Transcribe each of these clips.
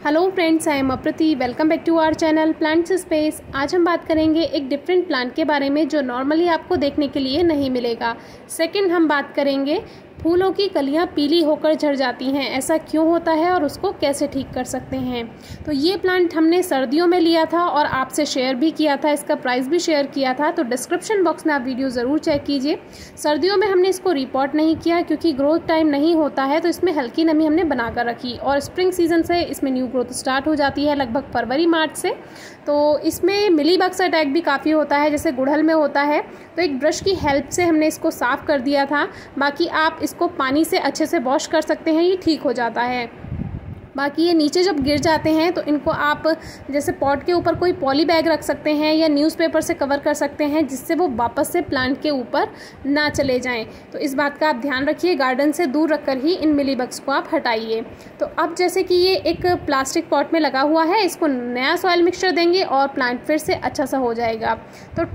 Hello friends, I am Aprati. Welcome back to our channel plants space. आज हम बात करेंगे एक डिफरेंट प्लांट के बारे में जो नॉर्मली आपको देखने के लिए नहीं मिलेगा। सेकंड, हम बात करेंगे फूलों की कलियां पीली होकर झड़ जाती हैं, ऐसा क्यों होता है और उसको कैसे ठीक कर सकते हैं। तो ये प्लांट हमने सर्दियों में लिया था और आपसे शेयर भी किया था, इसका प्राइस भी शेयर किया था, तो डिस्क्रिप्शन बॉक्स में आप वीडियो ज़रूर चेक कीजिए। सर्दियों में हमने इसको रिपोर्ट नहीं किया क्योंकि ग्रोथ टाइम नहीं होता है, तो इसमें हल्की नमी हमने बनाकर रखी और स्प्रिंग सीजन से इसमें न्यू ग्रोथ स्टार्ट हो जाती है लगभग फरवरी मार्च से। तो इसमें मिलीबग्स अटैक भी काफ़ी होता है, जैसे गुड़हल में होता है। तो एक ब्रश की हेल्प से हमने इसको साफ़ कर दिया था। बाकी आप इसको पानी से अच्छे से वॉश कर सकते हैं, ये ठीक हो जाता है। बाकी ये नीचे जब गिर जाते हैं तो इनको आप जैसे पॉट के ऊपर कोई पॉली बैग रख सकते हैं या न्यूज़पेपर से कवर कर सकते हैं, जिससे वो वापस से प्लांट के ऊपर ना चले जाएं। तो इस बात का आप ध्यान रखिए, गार्डन से दूर रखकर ही इन मिलीबग्स को आप हटाइए। तो अब जैसे कि ये एक प्लास्टिक पॉट में लगा हुआ है, इसको नया सॉइल मिक्सचर देंगे और प्लांट फिर से अच्छा सा हो जाएगा। तो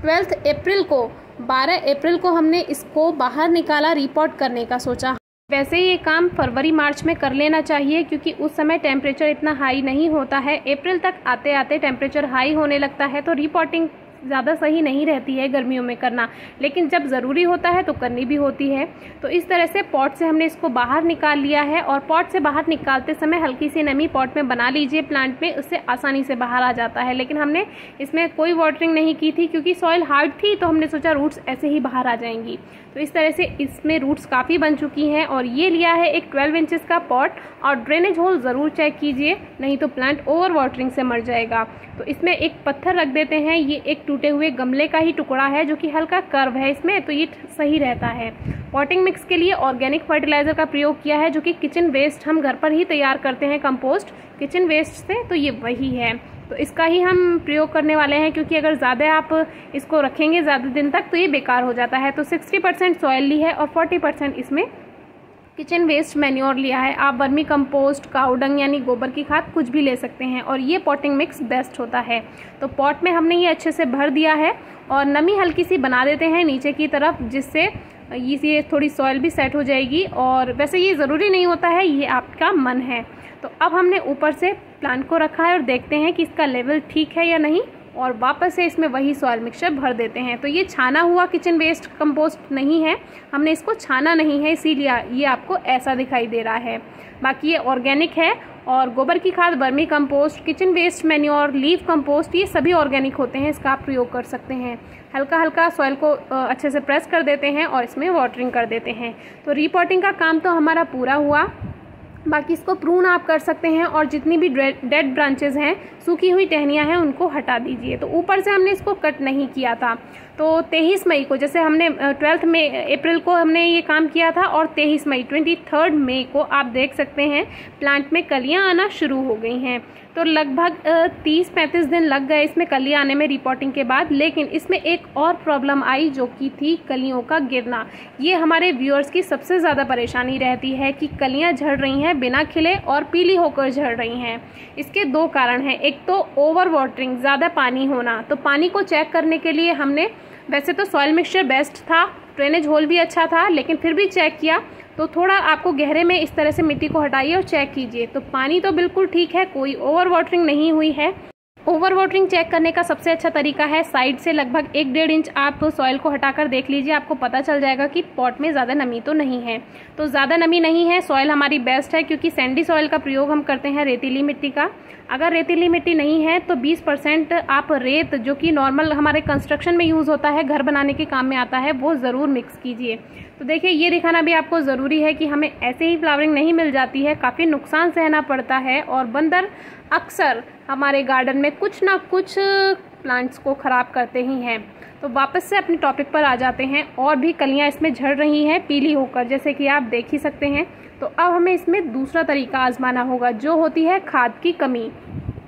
12 अप्रैल को हमने इसको बाहर निकाला रिपोर्ट करने का सोचा। वैसे ये काम फरवरी मार्च में कर लेना चाहिए क्योंकि उस समय टेम्परेचर इतना हाई नहीं होता है। अप्रैल तक आते आते टेम्परेचर हाई होने लगता है, तो रिपोर्टिंग ज़्यादा सही नहीं रहती है गर्मियों में करना, लेकिन जब ज़रूरी होता है तो करनी भी होती है। तो इस तरह से पॉट से हमने इसको बाहर निकाल लिया है और पॉट से बाहर निकालते समय हल्की सी नमी पॉट में बना लीजिए प्लांट में, उससे आसानी से बाहर आ जाता है। लेकिन हमने इसमें कोई वाटरिंग नहीं की थी क्योंकि सॉइल हार्ड थी, तो हमने सोचा रूट्स ऐसे ही बाहर आ जाएंगी। तो इस तरह से इसमें रूट्स काफ़ी बन चुकी हैं। और ये लिया है एक 12 इंचेस का पॉट, और ड्रेनेज होल ज़रूर चेक कीजिए, नहीं तो प्लांट ओवर वाटरिंग से मर जाएगा। तो इसमें एक पत्थर रख देते हैं, ये एक टूटे हुए गमले का ही टुकड़ा है जो कि हल्का कर्व है इसमें, तो ये सही रहता है। पॉटिंग मिक्स के लिए ऑर्गेनिक फर्टिलाइजर का प्रयोग किया है, जो कि किचन वेस्ट हम घर पर ही तैयार करते हैं, कंपोस्ट किचन वेस्ट से, तो ये वही है। तो इसका ही हम प्रयोग करने वाले हैं क्योंकि अगर ज़्यादा आप इसको रखेंगे ज़्यादा दिन तक तो ये बेकार हो जाता है। तो 60% सॉइल ली है और 40% इसमें किचन वेस्ट मैन्योर लिया है। आप वर्मी कंपोस्ट, काउडंग यानी गोबर की खाद कुछ भी ले सकते हैं, और ये पॉटिंग मिक्स बेस्ट होता है। तो पॉट में हमने ये अच्छे से भर दिया है और नमी हल्की सी बना देते हैं नीचे की तरफ, जिससे ये थोड़ी सॉइल भी सेट हो जाएगी। और वैसे ये ज़रूरी नहीं होता है, ये आपका मन है। तो अब हमने ऊपर से प्लांट को रखा है और देखते हैं कि इसका लेवल ठीक है या नहीं, और वापस से इसमें वही सॉइल मिक्सचर भर देते हैं। तो ये छाना हुआ किचन वेस्ट कंपोस्ट नहीं है, हमने इसको छाना नहीं है, इसीलिए ये आपको ऐसा दिखाई दे रहा है। बाकी ये ऑर्गेनिक है, और गोबर की खाद, vermi compost, kitchen waste manure, leaf compost, ये सभी ऑर्गेनिक होते हैं, इसका आप प्रयोग कर सकते हैं। हल्का हल्का सॉइल को अच्छे से प्रेस कर देते हैं और इसमें वाटरिंग कर देते हैं। तो रिपोर्टिंग का काम तो हमारा पूरा हुआ। बाकी इसको प्रून आप कर सकते हैं और जितनी भी डेड ब्रांचेस हैं, सूखी हुई टहनियाँ हैं, उनको हटा दीजिए। तो ऊपर से हमने इसको कट नहीं किया था। तो 23 मई को, जैसे हमने 12 अप्रैल को हमने ये काम किया था, और 23 मई को आप देख सकते हैं प्लांट में कलियाँ आना शुरू हो गई हैं। तो लगभग 30-35 दिन लग गए इसमें कलियाँ आने में रिपोर्टिंग के बाद। लेकिन इसमें एक और प्रॉब्लम आई, जो कि थी कलियों का गिरना। ये हमारे व्यूअर्स की सबसे ज़्यादा परेशानी रहती है कि कलियाँ झड़ रही हैं बिना खिले और पीली होकर झड़ रही हैं। इसके दो कारण हैं। एक तो ओवर वाटरिंग, ज़्यादा पानी होना। तो पानी को चेक करने के लिए हमने, वैसे तो सॉइल मिक्सचर बेस्ट था, ड्रेनेज होल भी अच्छा था, लेकिन फिर भी चेक किया तो थोड़ा आपको गहरे में इस तरह से मिट्टी को हटाइए और चेक कीजिए। तो पानी तो बिल्कुल ठीक है, कोई ओवर वाटरिंग नहीं हुई है। ओवर वाटरिंग चेक करने का सबसे अच्छा तरीका है, साइड से लगभग 1-1.5 इंच आप सॉइल को हटाकर देख लीजिए, आपको पता चल जाएगा कि पॉट में ज़्यादा नमी तो नहीं है। तो ज़्यादा नमी नहीं है, सॉइल हमारी बेस्ट है, क्योंकि सैंडी सॉइल का प्रयोग हम करते हैं, रेतीली मिट्टी का। अगर रेतीली मिट्टी नहीं है तो 20% आप रेत, जो कि नॉर्मल हमारे कंस्ट्रक्शन में यूज़ होता है, घर बनाने के काम में आता है, वो ज़रूर मिक्स कीजिए। तो देखिए, ये दिखाना भी आपको ज़रूरी है कि हमें ऐसे ही फ्लावरिंग नहीं मिल जाती है, काफ़ी नुकसान सहना पड़ता है, और बंदर अक्सर हमारे गार्डन में कुछ ना कुछ प्लांट्स को ख़राब करते ही हैं। तो वापस से अपने टॉपिक पर आ जाते हैं। और भी कलियां इसमें झड़ रही हैं पीली होकर, जैसे कि आप देख ही सकते हैं। तो अब हमें इसमें दूसरा तरीका आजमाना होगा, जो होती है खाद की कमी।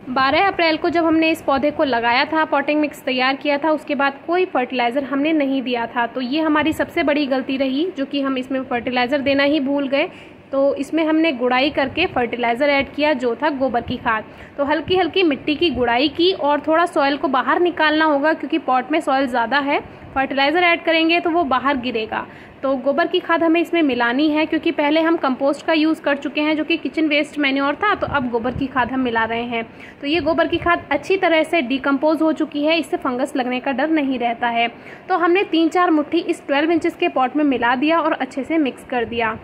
12 अप्रैल को जब हमने इस पौधे को लगाया था, पॉटिंग मिक्स तैयार किया था, उसके बाद कोई फर्टिलाइज़र हमने नहीं दिया था। तो ये हमारी सबसे बड़ी गलती रही, जो कि हम इसमें फर्टिलाइज़र देना ही भूल गए। तो इसमें हमने गुड़ाई करके फर्टिलाइज़र ऐड किया जो था गोबर की खाद। तो हल्की हल्की मिट्टी की गुड़ाई की और थोड़ा सॉइल को बाहर निकालना होगा क्योंकि पॉट में सॉइल ज़्यादा है। फर्टिलाइज़र ऐड करेंगे तो वो बाहर गिरेगा। तो गोबर की खाद हमें इसमें मिलानी है क्योंकि पहले हम कंपोस्ट का यूज़ कर चुके हैं जो कि किचन वेस्ट मैन्योर था, तो अब गोबर की खाद हम मिला रहे हैं। तो ये गोबर की खाद अच्छी तरह से डिकम्पोज हो चुकी है, इससे फंगस लगने का डर नहीं रहता है। तो हमने 3-4 मुट्ठी इस 12 इंचेस के पॉट में मिला दिया और अच्छे से मिक्स कर दिया।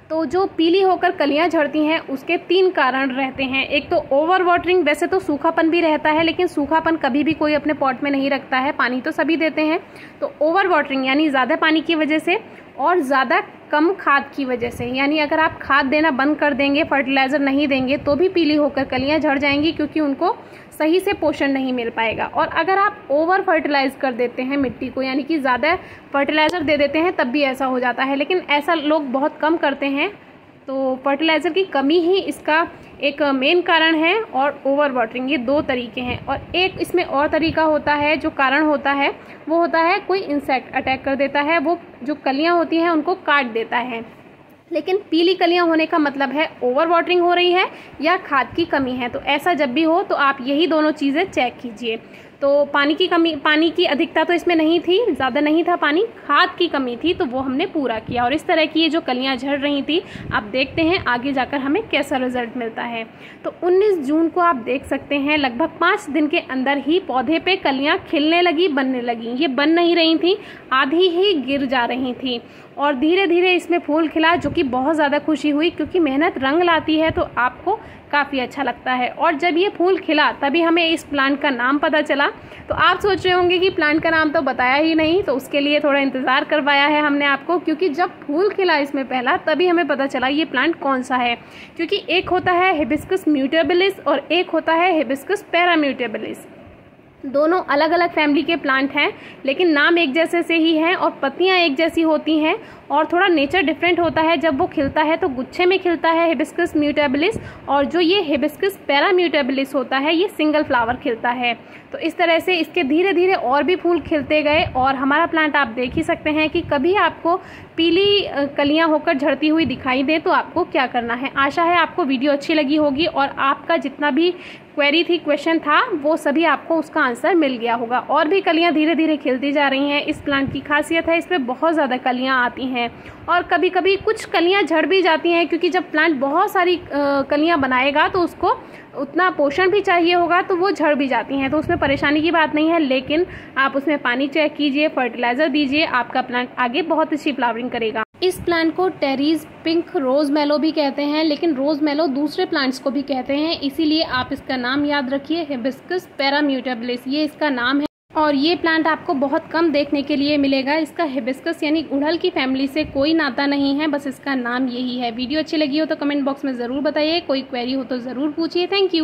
तो जो पीली होकर कलियां झड़ती हैं उसके 3 कारण रहते हैं। एक तो ओवर वाटरिंग, वैसे तो सूखापन भी रहता है लेकिन सूखापन कभी भी कोई अपने पॉट में नहीं रखता है, पानी तो सभी देते हैं। तो ओवर वाटरिंग यानी ज़्यादा पानी की वजह से और ज़्यादा कम खाद की वजह से, यानी अगर आप खाद देना बंद कर देंगे, फर्टिलाइज़र नहीं देंगे तो भी पीली होकर कलियां झड़ जाएंगी क्योंकि उनको सही से पोषण नहीं मिल पाएगा। और अगर आप ओवर फर्टिलाइज कर देते हैं मिट्टी को, यानी कि ज़्यादा फर्टिलाइज़र दे देते हैं, तब भी ऐसा हो जाता है, लेकिन ऐसा लोग बहुत कम करते हैं। तो फर्टिलाइज़र की कमी ही इसका एक मेन कारण है और ओवर वाटरिंग, ये 2 तरीके हैं। और एक इसमें और तरीका होता है, जो कारण होता है वो होता है कोई इंसेक्ट अटैक कर देता है, वो जो कलियां होती हैं उनको काट देता है। लेकिन पीली कलियां होने का मतलब है ओवर वाटरिंग हो रही है या खाद की कमी है। तो ऐसा जब भी हो तो आप यही दोनों चीज़ें चेक कीजिए। तो पानी की कमी, पानी की अधिकता तो इसमें नहीं थी, ज़्यादा नहीं था पानी, खाद की कमी थी, तो वो हमने पूरा किया। और इस तरह की ये जो कलियां झड़ रही थी, आप देखते हैं आगे जाकर हमें कैसा रिजल्ट मिलता है। तो 19 जून को आप देख सकते हैं लगभग 5 दिन के अंदर ही पौधे पे कलियां खिलने लगी, बनने लगी। ये बन नहीं रही थी, आधी ही गिर जा रही थी और धीरे धीरे इसमें फूल खिला, जो कि बहुत ज़्यादा खुशी हुई क्योंकि मेहनत रंग लाती है तो आपको काफ़ी अच्छा लगता है। और जब ये फूल खिला तभी हमें इस प्लांट का नाम पता चला। तो आप सोच रहे होंगे कि प्लांट का नाम तो बताया ही नहीं, तो उसके लिए थोड़ा इंतज़ार करवाया है हमने आपको, क्योंकि जब फूल खिला इसमें पहला तभी हमें पता चला ये प्लांट कौन सा है। क्योंकि एक होता है हिबिस्कस म्यूटेबिलिस और एक होता है हिबिस्कस पैराम्यूटेबिलिस। दोनों अलग अलग फैमिली के प्लांट हैं लेकिन नाम एक जैसे से ही हैं और पत्तियां एक जैसी होती हैं और थोड़ा नेचर डिफरेंट होता है। जब वो खिलता है तो गुच्छे में खिलता है हिबिस्कस म्यूटेबिलिस, और जो ये हिबिस्कस पैराम्यूटेबिलिस होता है ये सिंगल फ्लावर खिलता है। तो इस तरह से इसके धीरे धीरे और भी फूल खिलते गए और हमारा प्लांट आप देख ही सकते हैं कि कभी आपको पीली कलियां होकर झड़ती हुई दिखाई दे तो आपको क्या करना है। आशा है आपको वीडियो अच्छी लगी होगी और आपका जितना भी क्वेरी थी, क्वेश्चन था, वो सभी आपको उसका आंसर मिल गया होगा। और भी कलियां धीरे धीरे खिलती जा रही हैं। इस प्लांट की खासियत है इसमें बहुत ज़्यादा कलियां आती हैं और कभी कभी कुछ कलियां झड़ भी जाती हैं क्योंकि जब प्लांट बहुत सारी कलियां बनाएगा तो उसको उतना पोषण भी चाहिए होगा, तो वो झड़ भी जाती हैं। तो उसमें परेशानी की बात नहीं है, लेकिन आप उसमें पानी चेक कीजिए, फर्टिलाइज़र दीजिए, आपका प्लांट आगे बहुत अच्छी फ्लावरिंग करेगा। इस प्लांट को टेरीज पिंक रोज मेलो भी कहते हैं, लेकिन रोज मेलो दूसरे प्लांट्स को भी कहते हैं, इसीलिए आप इसका नाम याद रखिए, हिबिस्कस पैराम्यूटेबिलिस ये इसका नाम है। और ये प्लांट आपको बहुत कम देखने के लिए मिलेगा। इसका हिबिस्कस यानी गुड़हल की फैमिली से कोई नाता नहीं है, बस इसका नाम यही है। वीडियो अच्छी लगी हो तो कमेंट बॉक्स में ज़रूर बताइए, कोई क्वेरी हो तो ज़रूर पूछिए। Thank you.